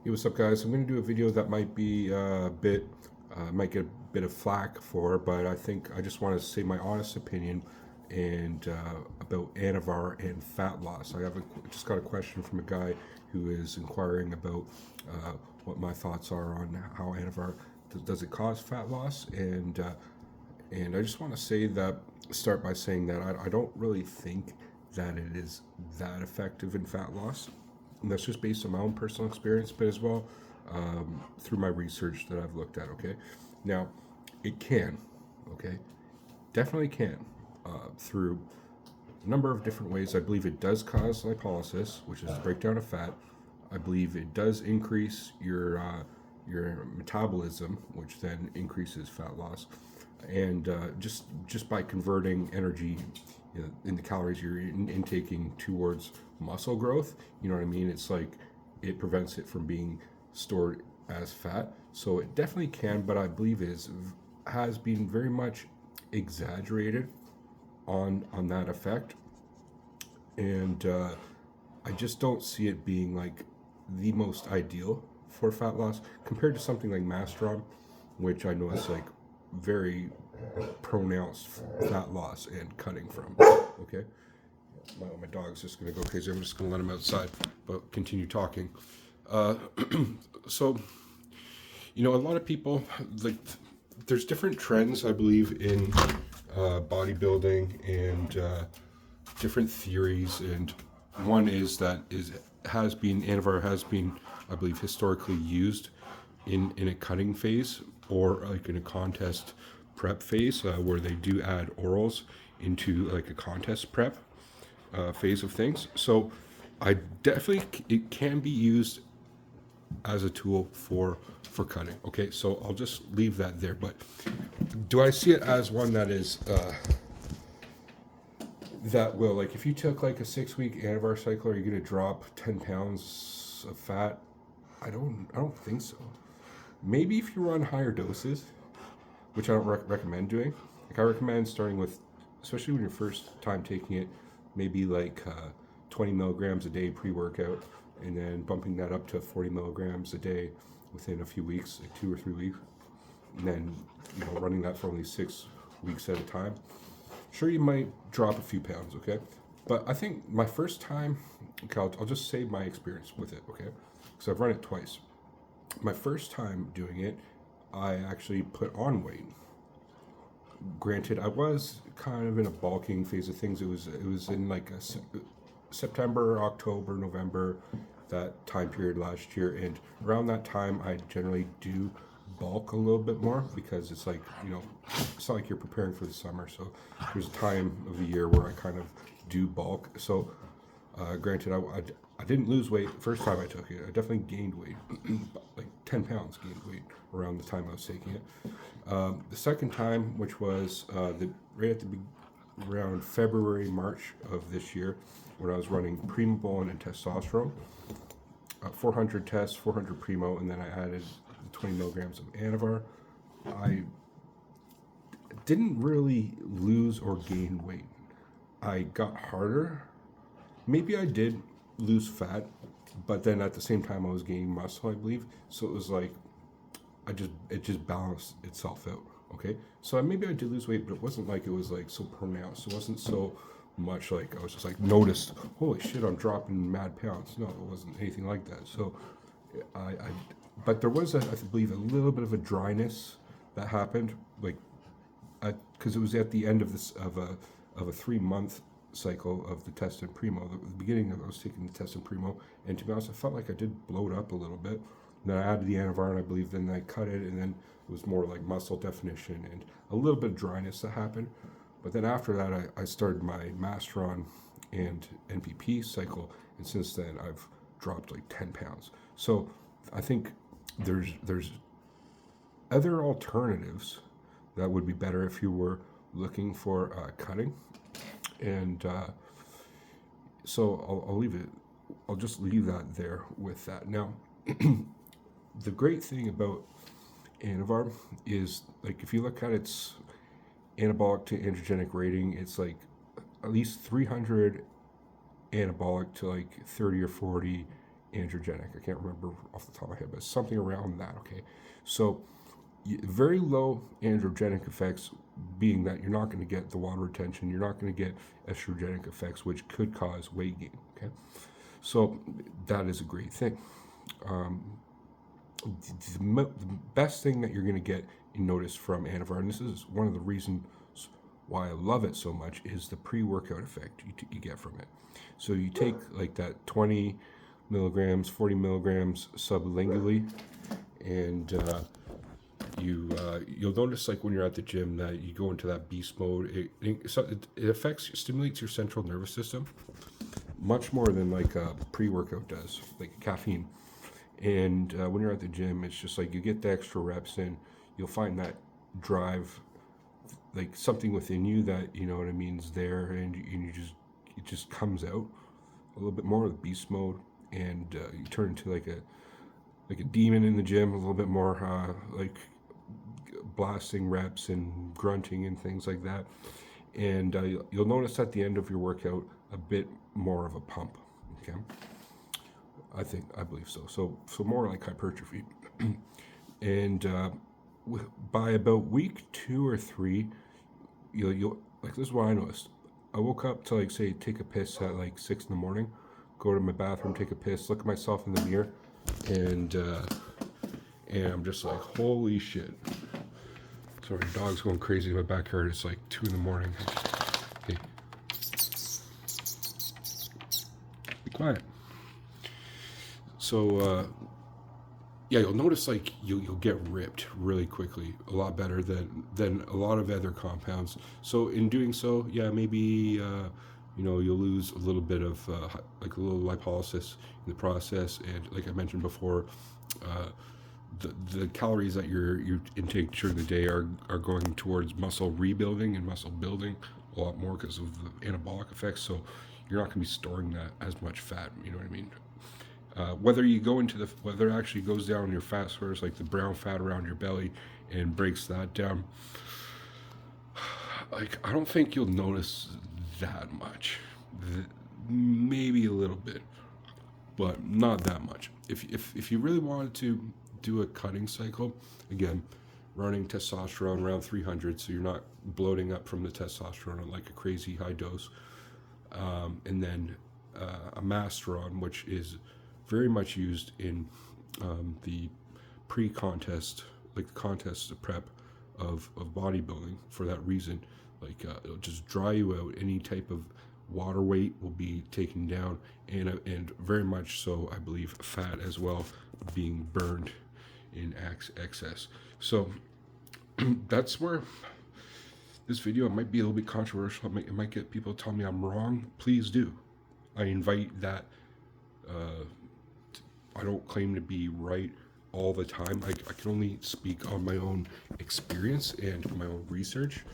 Hey, what's up, guys? I'm going to do a video that might be might get a bit of flack for, but I think I just want to say my honest opinion and about Anavar and fat loss. Just got a question from a guy who is inquiring about what my thoughts are on how Anavar does it cause fat loss, and I just want to start by saying that I don't really think that it is that effective in fat loss. And that's just based on my own personal experience, but as well through my research that I've looked at. Okay, now it can, okay, definitely can, through a number of different ways. I believe it does cause lipolysis, which is the breakdown of fat. I believe it does increase your metabolism, which then increases fat loss, and just by converting energy in the calories you're intaking towards muscle growth. You know what I mean? It's like it prevents it from being stored as fat. So it definitely can, but I believe has been very much exaggerated on that effect, and I just don't see it being like the most ideal for fat loss compared to something like Mastron, which I know is like very pronounced fat loss and cutting from. Okay, my dog's just gonna go crazy. I'm just gonna let him outside, but continue talking. Uh, so, a lot of people like there's different trends, I believe, in bodybuilding and different theories, and one is that Anavar has been, I believe, historically used in a cutting phase or like in a contest prep phase, where they do add orals into like a contest prep phase of things. So I definitely, it can be used as a tool for cutting. Okay, so I'll just leave that there. But do I see it as one that is that will, like, if you took like a 6-week Anavar cycle, are you going to drop 10 pounds of fat? I don't think so. Maybe if you run higher doses, which I don't recommend doing. Like, I recommend starting with, especially when you're first time taking it, maybe like 20 milligrams a day pre-workout, and then bumping that up to 40 milligrams a day within a few weeks, like 2 or 3 weeks, and then running that for only 6 weeks at a time. Sure, you might drop a few pounds, okay? But I think my first time, okay, I'll just say my experience with it, okay? Because I've run it twice. My first time doing it, I actually put on weight. Granted, I was kind of in a bulking phase of things. It was in like September, October, November, that time period last year, and around that time, I generally do bulk a little bit more because it's like, it's not like you're preparing for the summer. So there's a time of the year where I kind of do bulk. So granted, I didn't lose weight the first time I took it. I definitely gained weight, like 10 pounds gained weight around the time I was taking it. The second time, which was right at around February, March of this year, when I was running Primobolan and testosterone, 400 tests, 400 Primo, and then I added 20 milligrams of Anavar. I didn't really lose or gain weight. I got harder. Maybe I did lose fat, but then at the same time I was gaining muscle, I believe. So it was like it just balanced itself out. Okay, so maybe I did lose weight, but it wasn't like it was like so pronounced. It wasn't so much like I was just like noticed, holy shit, I'm dropping mad pounds. No, it wasn't anything like that. So but there was, I believe, a little bit of a dryness that happened, like, because it was at the end of a 3-month cycle of the test and primo. The beginning of I was taking the test and primo, and to be honest, I felt like I did bloat up a little bit. And then I added the Anavar, and I believe then I cut it, and then it was more like muscle definition and a little bit of dryness that happened. But then after that, I started my Mastron and NPP cycle, and since then I've dropped like 10 pounds. So I think there's other alternatives that would be better if you were looking for cutting, and so I'll leave it. I'll just leave that there with that. Now, the great thing about Anavar is, like, if you look at its anabolic to androgenic rating, it's like at least 300 anabolic to like 30 or 40 androgenic. I can't remember off the top of my head, but something around that. Okay, so very low androgenic effects, being that you're not going to get the water retention, you're not going to get estrogenic effects, which could cause weight gain. Okay, so that is a great thing. The best thing that you're going to get and notice from Anavar, and this is one of the reasons why I love it so much, is the pre-workout effect you get from it. So you take like that 20 milligrams, 40 milligrams sublingually, and you'll notice, like when you're at the gym, that you go into that beast mode. It stimulates your central nervous system much more than like a pre-workout does, like caffeine. And when you're at the gym, it's just like you get the extra reps in. You'll find that drive, like something within you that, you know what I mean, is there, and it just comes out a little bit more of the beast mode, and you turn into like a demon in the gym, a little bit more like blasting reps and grunting and things like that. And you'll notice at the end of your workout a bit more of a pump. Okay, I believe so. So more like hypertrophy. And by about week 2 or 3, you'll like, this is what I noticed. I woke up to, like, say, take a piss at like 6 in the morning, go to my bathroom, take a piss, look at myself in the mirror, and I'm just like, holy shit. Sorry, dog's going crazy in my backyard. It's like 2 in the morning. Hey, be quiet. So yeah, you'll notice like you'll get ripped really quickly, a lot better than a lot of other compounds. So in doing so, yeah, maybe you'll lose a little bit of like a little lipolysis in the process, and like I mentioned before, the calories that you intake during the day are going towards muscle rebuilding and muscle building a lot more because of the anabolic effects. So you're not going to be storing that as much fat. You know what I mean? Whether you go into whether it actually goes down your fat source, like the brown fat around your belly, and breaks that down, like, I don't think you'll notice that much. Maybe a little bit, but not that much. If you really wanted to do a cutting cycle, again, running testosterone around 300, so you're not bloating up from the testosterone at like a crazy high dose, and then a masteron, which is very much used in the pre-contest, like the contest prep of bodybuilding. For that reason, like it'll just dry you out. Any type of water weight will be taken down, and very much so, I believe, fat as well being burned in excess. So that's where this video might be a little bit controversial. It might get people to tell me I'm wrong. Please do. I invite that. I don't claim to be right all the time. I can only speak on my own experience and my own research.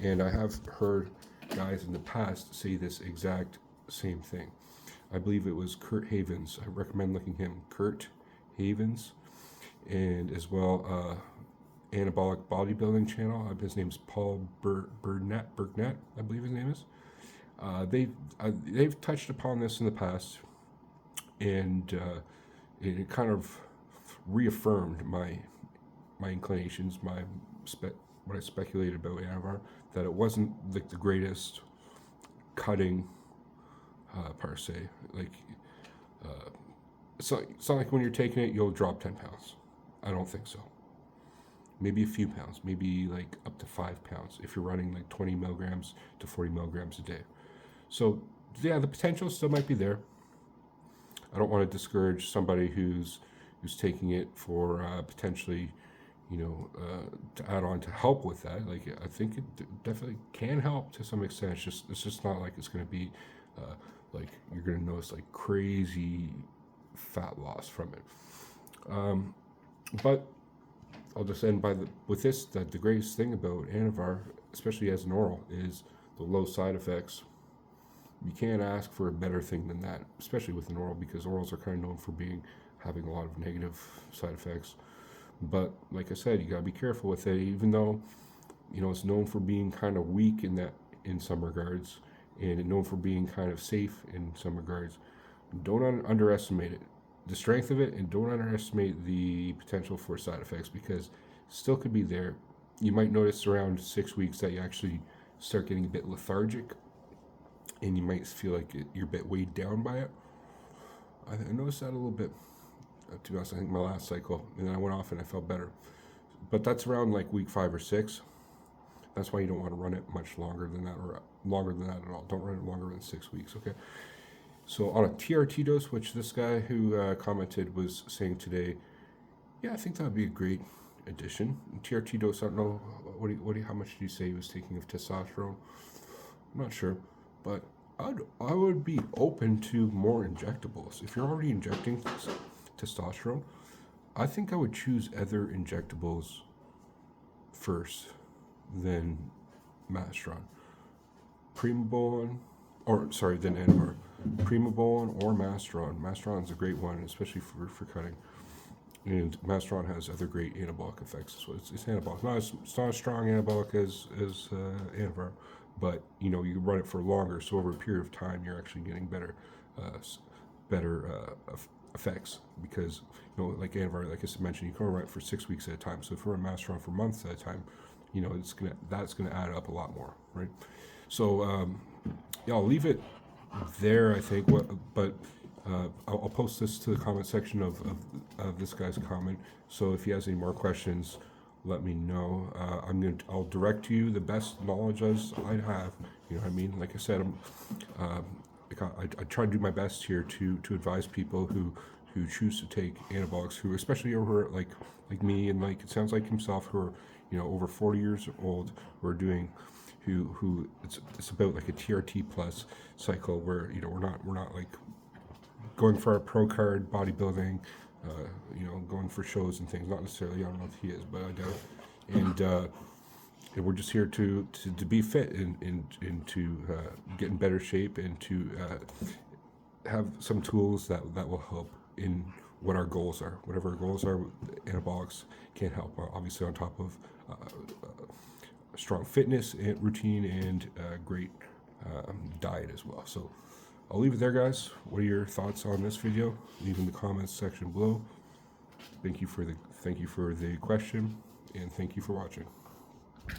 And I have heard guys in the past say this exact same thing. I believe it was Kurt Havens. I recommend looking him, Kurt Havens, and as well Anabolic Bodybuilding channel. His name's Paul Burnett, I believe his name is. They've touched upon this in the past, and it kind of reaffirmed my inclinations, what I speculated about Anavar, that it wasn't like the greatest cutting per se. Like it's not like when you're taking it you'll drop 10 pounds. I don't think so. Maybe a few pounds, maybe like up to 5 pounds if you're running like 20 milligrams to 40 milligrams a day. So yeah, the potential still might be there. I don't want to discourage somebody who's taking it for potentially, to add on to help with that. Like, I think it definitely can help to some extent. It's just not like it's going to be like you're going to notice like crazy fat loss from it. But I'll just end with this: that the greatest thing about Anavar, especially as an oral, is the low side effects. You can't ask for a better thing than that, especially with an oral, because orals are kind of known for having a lot of negative side effects. But like I said, you gotta be careful with it, even though it's known for being kind of weak in some regards, and known for being kind of safe in some regards. Don't underestimate it. the strength of it, and don't underestimate the potential for side effects because still could be there. You might notice around 6 weeks that you actually start getting a bit lethargic, and you might feel like you're a bit weighed down by it. I noticed that a little bit. To be honest, I think my last cycle, and then I went off and I felt better. But that's around like week 5 or 6. That's why you don't want to run it much longer than that, or longer than that at all. Don't run it longer than 6 weeks, okay? So on a TRT dose, which this guy who commented was saying today, yeah, I think that would be a great addition. TRT dose, I don't know, how much did you say he was taking of testosterone? I'm not sure, but I would be open to more injectables. If you're already injecting testosterone, I think I would choose other injectables first than Mastron. Primobolan, or sorry, than Anavar. Primobolan or Mastron. Mastron's a great one, especially for cutting. And Mastron has other great anabolic effects. So it's anabolic. It's not as strong anabolic as Anavar, but you know you run it for longer. So over a period of time, you're actually getting better effects because you know like Anavar, like I mentioned, you can run it for 6 weeks at a time. So if you run Mastron for months at a time, you know that's gonna add up a lot more, right? So yeah, I'll leave it there. I think but. I'll post this to the comment section of this guy's comment. So if he has any more questions, let me know. I'll direct you the best knowledge as I have. You know what I mean? Like I said, I try to do my best here to advise people who choose to take anabolics, who especially over like me and like it sounds like himself, who are over 40 years old, who are doing. Who it's about like a TRT plus cycle where we're not like going for a pro card bodybuilding, going for shows and things. Not necessarily, I don't know if he is, but I doubt. And we're just here to be fit and to get in better shape and to have some tools that will help in what our goals are. Whatever our goals are, anabolics can help. Obviously, on top of strong fitness and routine and great diet as well. So. I'll leave it there, guys. What are your thoughts on this video? Leave in the comments section below. Thank you for the question, and thank you for watching.